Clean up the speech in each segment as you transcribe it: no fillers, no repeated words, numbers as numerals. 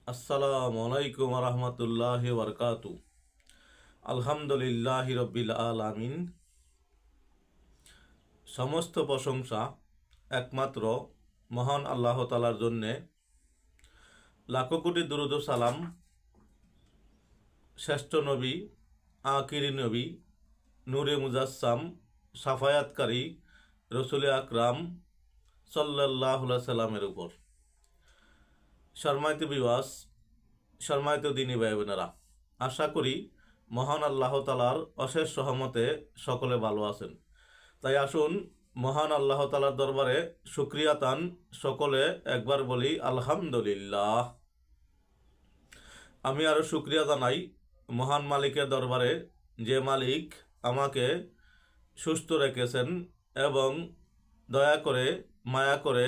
আসসালামু আলাইকুম রহমতুল্লাহি বরকাতু। আলহামদুলিল্লাহি রব্বিল আলামিন। সমস্ত প্রশংসা একমাত্র মহান আল্লাহ তাআলার জন্যে। লাখো কোটি দুরূদ ও সালাম শ্রেষ্ঠ নবী, আখিরি নবী, নূরে মুজাসসাম, সাফায়াতকারী রসুল আকরাম সাল্লাল্লাহু আলাইহি সাল্লামের উপর। সম্মানিত বিওয়াস, সম্মানিত দিনী ভাই বোনেরা, আশা করি মহান আল্লাহ তাআলার অশেষ রহমতে সকলে ভালো আছেন। তাই আসুন মহান আল্লাহ তাআলার দরবারে শুকরিয়া তান সকলে একবার বলি আলহামদুলিল্লাহ। আমি আরও শুকরিয়া জানাই মহান মালিকের দরবারে, যে মালিক আমাকে সুস্থ রেখেছেন এবং দয়া করে মায়া করে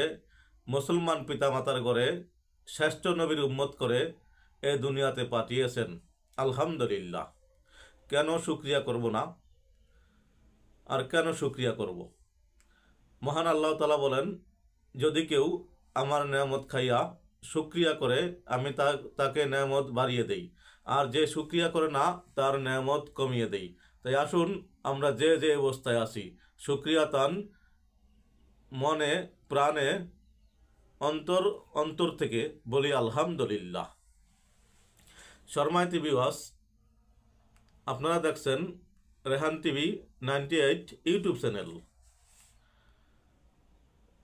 মুসলমান পিতামাতার ঘরে শ্রেষ্ঠ নবীর উম্মত করে এ দুনিয়াতে পাঠিয়েছেন। আলহামদুলিল্লাহ। কেন শুকরিয়া করব না? আর কেন শুকরিয়া করব? মহান আল্লাহ তাআলা বলেন, যদি কেউ আমার নেয়ামত খাইয়া শুকরিয়া করে আমি তাকে নেয়ামত বাড়িয়ে দেই, আর যে শুকরিয়া করে না তার নেয়ামত কমিয়ে দেই। তাই আসুন আমরা যে যে অবস্থায় আছি শুকরিয়া তান মনে প্রাণে অন্তর থেকে বলি আলহামদুলিল্লাহ। সম্মানিত ভিউয়ার্স, আপনারা দেখছেন রেহান টিভি 98 ইউটিউব চ্যানেল।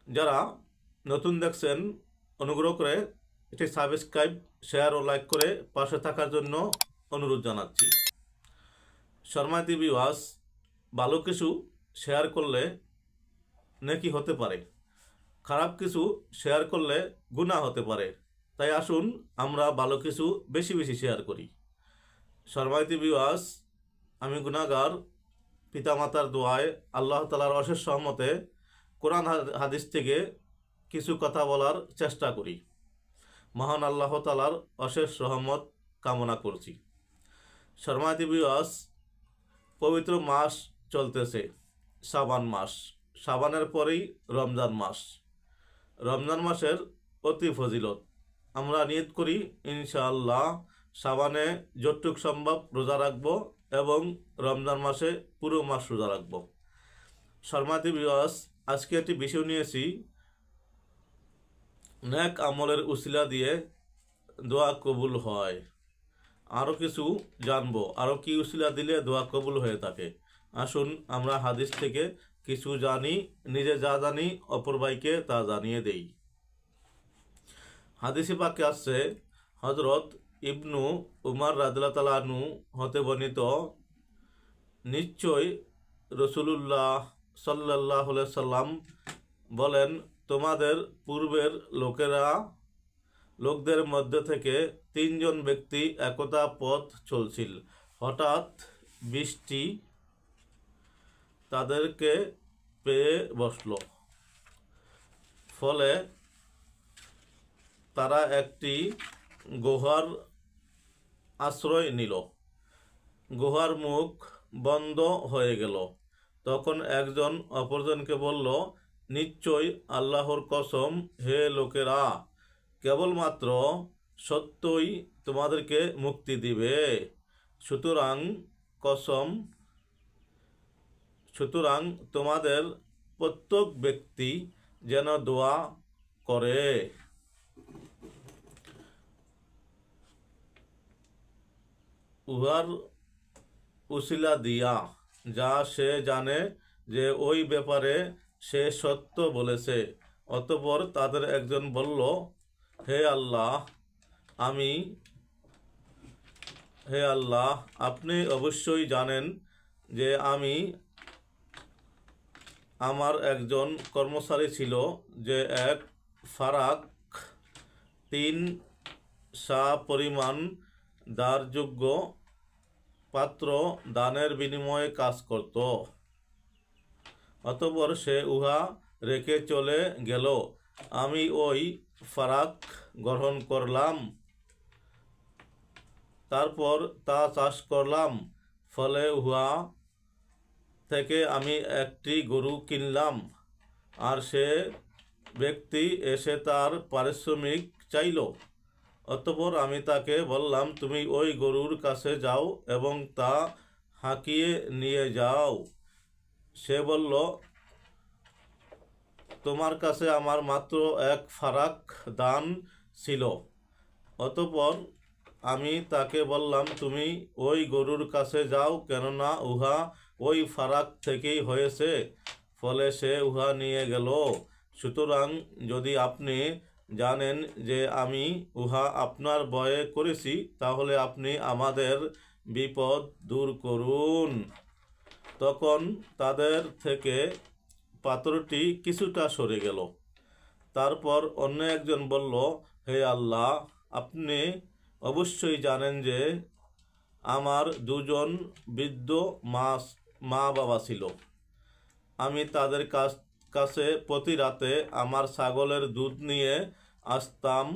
যারা নতুন দেখছেন অনুগ্রহ করে এটি সাবস্ক্রাইব, শেয়ার ও লাইক করে পাশে থাকার জন্য অনুরোধ জানাচ্ছি। সম্মানিত ভিউয়ার্স, ভালো কিছু শেয়ার করলে নেকি হতে পারে, খারাপ কিছু শেয়ার করলে গুনাহ হতে পারে। তাই আসুন আমরা ভালো কিছু বেশি বেশি শেয়ার করি। সম্মানিত ভিউয়ার্স, আমি গুনাহগার, পিতামাতার দোয়ায় আল্লাহ তাআলার অশেষ রহমতে কোরআন হাদিস থেকে কিছু কথা বলার চেষ্টা করি। মহান আল্লাহ তাআলার অশেষ রহমত কামনা করছি। সম্মানিত ভিউয়ার্স, পবিত্র মাস চলতেছে শাবান মাস। শাবানের পরেই রমজান মাস। রমজান মাসের অতি ফজিলত। আমরা নিয়ত করি ইনশাআল্লাহ শাবানে যতটুক সম্ভব রোজা রাখব এবং রমজান মাসে পুরো মাস রোজা রাখব। সম্মানিত ভিউয়ার্স, আজকে একটি বিষয় নিয়েছি, নেক আমলের উসিলা দিয়ে দোয়া কবুল হয়। আরও কিছু জানবো, আরও কি উসিলা দিলে দোয়া কবুল হয়ে থাকে। আসুন আমরা হাদিস থেকে কিছু জানি, নিজে যা জানি অপর ভাইকে তা জানিয়ে দেই। হাদিসে পাকে আসছে, হযরত ইবনু উমর রাদিয়াল্লাহু তাআলা আনহু হতে বর্ণিত, নিশ্চয় রাসূলুল্লাহ সাল্লাল্লাহু আলাইহি সাল্লাম বলেন, তোমাদের পূর্বের লোকদের মধ্যে থেকে 3 জন ব্যক্তি একদা পথ চলছিল। হঠাৎ বৃষ্টি তাদেরকে পেয়ে বসল। ফলে তারা একটি গুহার আশ্রয় নিল। গুহার মুখ বন্ধ হয়ে গেল। তখন একজন অপরজনকে বলল, নিশ্চয় আল্লাহর কসম, হে লোকেরা, কেবলমাত্র সত্যই তোমাদেরকে মুক্তি দিবে। সুতরাং তোমাদের প্রত্যেক ব্যক্তি যেন দোয়া করে। উহার উসিলা দিয়া যা সে জানে যে ওই ব্যাপারে সে সত্য বলেছে। অতঃপর তাদের একজন বলল, হে আল্লাহ, আপনি অবশ্যই জানেন যে আমার একজন কর্মচারী ছিল, যে এক ফারাক 3 সা পরিমাণ দারযোগ্য পাত্র দানের বিনিময়ে কাজ করত। অতঃপর সে উহা রেখে চলে গেল। আমি ওই ফারাক গ্রহণ করলাম, তারপর তা চাষ করলাম। ফলে উহা থেকে আমি একটি গরু কিনলাম, আর সে ব্যক্তি এসে তার পারিশ্রমিক চাইল। অতঃপর আমি তাকে বললাম, তুমি ওই গরুর কাছে যাও এবং তা হাঁকিয়ে নিয়ে যাও। সে বলল, তোমার কাছে আমার মাত্র এক ফারাক দান ছিল। অতঃপর আমি তাকে বললাম, তুমি ওই গরুর কাছে যাও, কেননা উহা ওই ফারাক থেকেই হয়েছে। ফলে সে উহা নিয়ে গেল। সুতরাং যদি আপনি জানেন যে আমি উহা আপনার ভয়ে করেছি, তাহলে আপনি আমাদের বিপদ দূর করুন। তখন তাদের থেকে পাথরটি কিছুটা সরে গেল। তারপর অন্য একজন বলল, হে আল্লাহ, আপনি অবশ্যই জানেন যে আমার দুজন বৃদ্ধ মা বাবা ছিল। আমি তাদের কাছে প্রতি রাতে আমার ছাগলের দুধ নিয়ে আসতাম।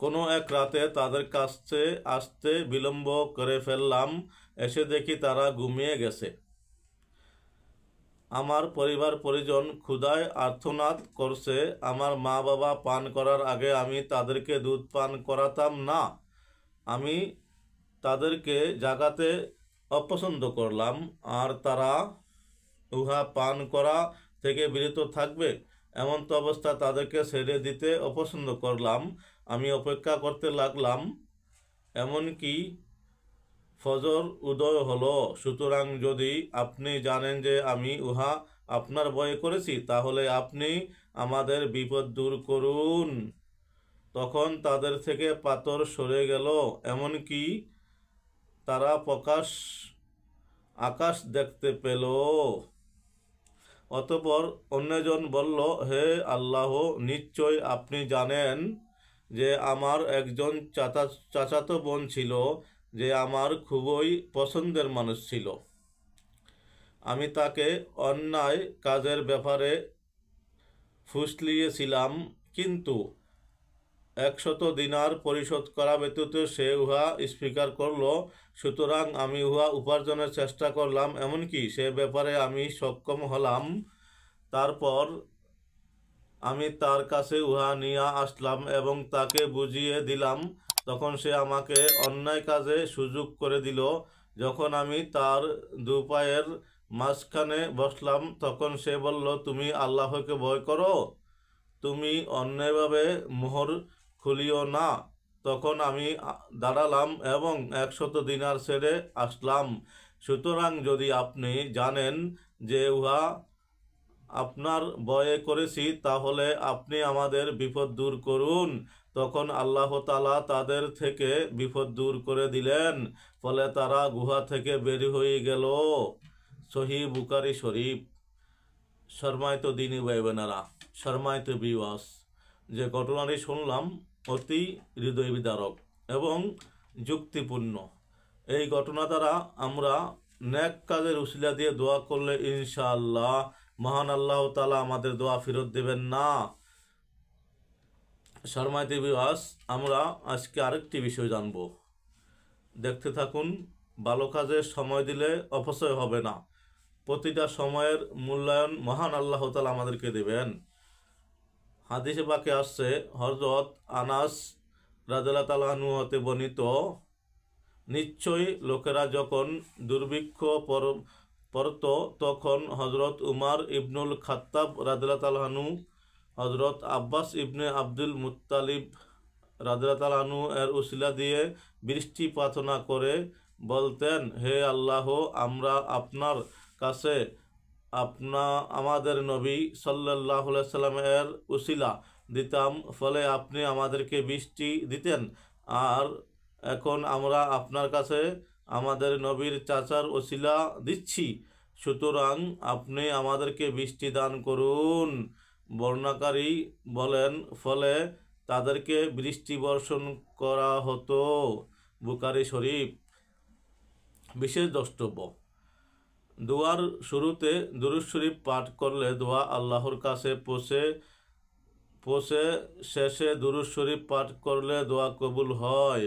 কোনো এক রাতে তাদের কাছে আসতে বিলম্ব করে ফেললাম। এসে দেখি তারা ঘুমিয়ে গেছে। আমার পরিবার পরিজন ক্ষুধায় আর্তনাদ করছে। আমার মা বাবা পান করার আগে আমি তাদেরকে দুধ পান করাতাম না। আমি তাদেরকে জাগাতে অপছন্দ করলাম, আর তারা উহা পান করা থেকে বিরত থাকবে এমন তো অবস্থা তাদেরকে ছেড়ে দিতে অপছন্দ করলাম। আমি অপেক্ষা করতে লাগলাম, এমনকি ফজর উদয় হলো। সুতরাং যদি আপনি জানেন যে আমি উহা আপনার ভয়ে করেছি, তাহলে আপনি আমাদের বিপদ দূর করুন। তখন তাদের থেকে পাথর সরে গেল, এমনকি তারা আকাশ দেখতে পেল। অতঃপর অন্যজন বলল, হে আল্লাহ, নিশ্চয় আপনি জানেন যে আমার একজন চাচাতো বোন ছিল, যে আমার খুবই পছন্দের মানুষ ছিল। আমি তাকে অন্যায় কাজের ব্যাপারে ফুসলিয়েছিলাম, কিন্তু 100 দিনার পরিশোধ করা ব্যতীত সে উহা স্বীকার করল। সুতরাং আমি উহা উপার্জনের চেষ্টা করলাম, এমনকি সে ব্যাপারে আমি সক্ষম হলাম। তারপর আমি তার কাছে উহা নিয়ে আসলাম এবং তাকে বুঝিয়ে দিলাম। তখন সে আমাকে অন্যায় কাজে সুযোগ করে দিল। যখন আমি তার দুপায়ের মাঝখানে বসলাম, তখন সে বলল, তুমি আল্লাহকে ভয় করো, তুমি অন্যায়ভাবে মোহর খুলিও না। তখন আমি দাঁড়ালাম এবং 100 দিনার ছেড়ে আসলাম। সুতরাং যদি আপনি জানেন যে উহা আপনার ভয়ে করেছি, তাহলে আপনি আমাদের বিপদ দূর করুন। তখন আল্লাহ তাআলা তাদের থেকে বিপদ দূর করে দিলেন। ফলে তারা গুহা থেকে বের হয়ে গেল। সহিহ বুখারী শরীফ। সম্মানিত দিনী ভাই বোনেরা, সম্মানিত ভিউয়ার্স, যে ঘটনাটি শুনলাম অতি হৃদয় বিদারক এবং যুক্তিপূর্ণ। এই ঘটনা দ্বারা আমরা নেক কাজের উসিলা দিয়ে দোয়া করলে ইনশাআল্লাহ মহান আল্লাহ তাআলা আমাদের দোয়া ফেরত দেবেন না। সম্মানিত ভিউয়ার্স, আমরা আজকে আরেকটি বিষয় জানব। দেখতে থাকুন। ভালো কাজে সময় দিলে অপচয় হবে না। প্রতিটা সময়ের মূল্যায়ন মহান আল্লাহ তাআলা আমাদেরকে দেবেন। হাদিসে পাকে আসছে, হযরত আনাস রাদিয়াল্লাহু তাআলা আনহু হতে বর্ণিত, নিশ্চয়ই লোকেরা যখন দুর্ভিক্ষ পড়ত, তখন হযরত উমর ইবনুল খাত্তাব রাদিয়াল্লাহু তাআলা আনহু হযরত আব্বাস ইবনে আব্দুল মুত্তালিব রাদিয়াল্লাহু তাআলা আনহু এর উসিলা দিয়ে বৃষ্টি প্রার্থনা করে বলতেন, হে আল্লাহ, আমরা আপনার কাছে আমাদের নবী সাল্লাল্লাহু আলাইহি সাল্লাম এর উসিলা দিতাম, ফলে আপনি আমাদেরকে বৃষ্টি দিতেন। আর এখন আমরা আপনার কাছে আমাদের নবীর চাচার উসিলা দিচ্ছি, সুতরাং আপনি আমাদেরকে বৃষ্টি দান করুন। বর্ণনাকারী বলেন, ফলে তাদেরকে বৃষ্টি বর্ষণ করা হতো। বুখারী শরীফ। বিশেষ দ্রষ্টব্য, দোয়ার শুরুতে দুরূদ শরীফ পাঠ করলে দোয়া আল্লাহর কাছে পৌঁছে, শেষে দুরূদ শরীফ পাঠ করলে দোয়া কবুল হয়।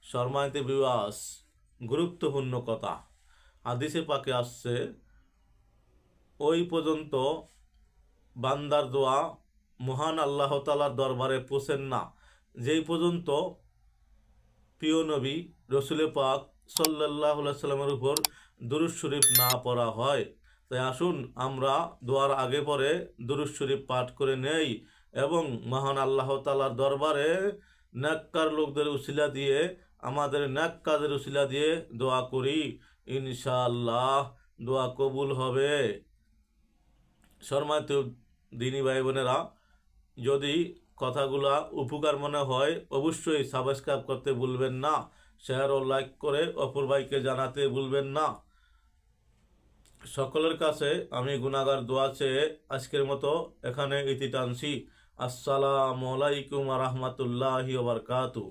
সম্মানিত ভিউয়ার্স, গুরুত্বপূর্ণ কথা। হাদিসে পাকে আসছে, ওই পর্যন্ত বান্দার দোয়া মহান আল্লাহ তাআলার দরবারে পৌঁছেন না, যেই পর্যন্ত প্রিয় নবী রসুল পাক সাল্লাল্লাহু আলাইহি সাল্লামের উপর দুরূদ শরীফ না পড়া হয়। তাই আসুন আমরা দোয়ার আগে পরে দুরূদ শরীফ পাঠ করে নেই এবং মহান আল্লাহ তাআলার দরবারে নেককার লোকদের উসিলা দিয়ে, আমাদের নেক কাজের উসিলা দিয়ে দোয়া করি, ইনশাআল্লাহ দোয়া কবুল হবে। সম্মানিত দিনী ভাই বোনেরা, যদি কথাগুলা উপকার মনে হয় অবশ্যই সাবস্ক্রাইব করতে ভুলবেন না, শেয়ার ও লাইক করে অপর ভাইকে জানাতে ভুলবেন না। সকলের কাছে আমি গুনাহগার দোয়া চেয়ে আজকের মতো এখানে ইতি টানছি। আসসালামু আলাইকুম ওয়া রাহমাতুল্লাহি ওয়া বারাকাতুহু।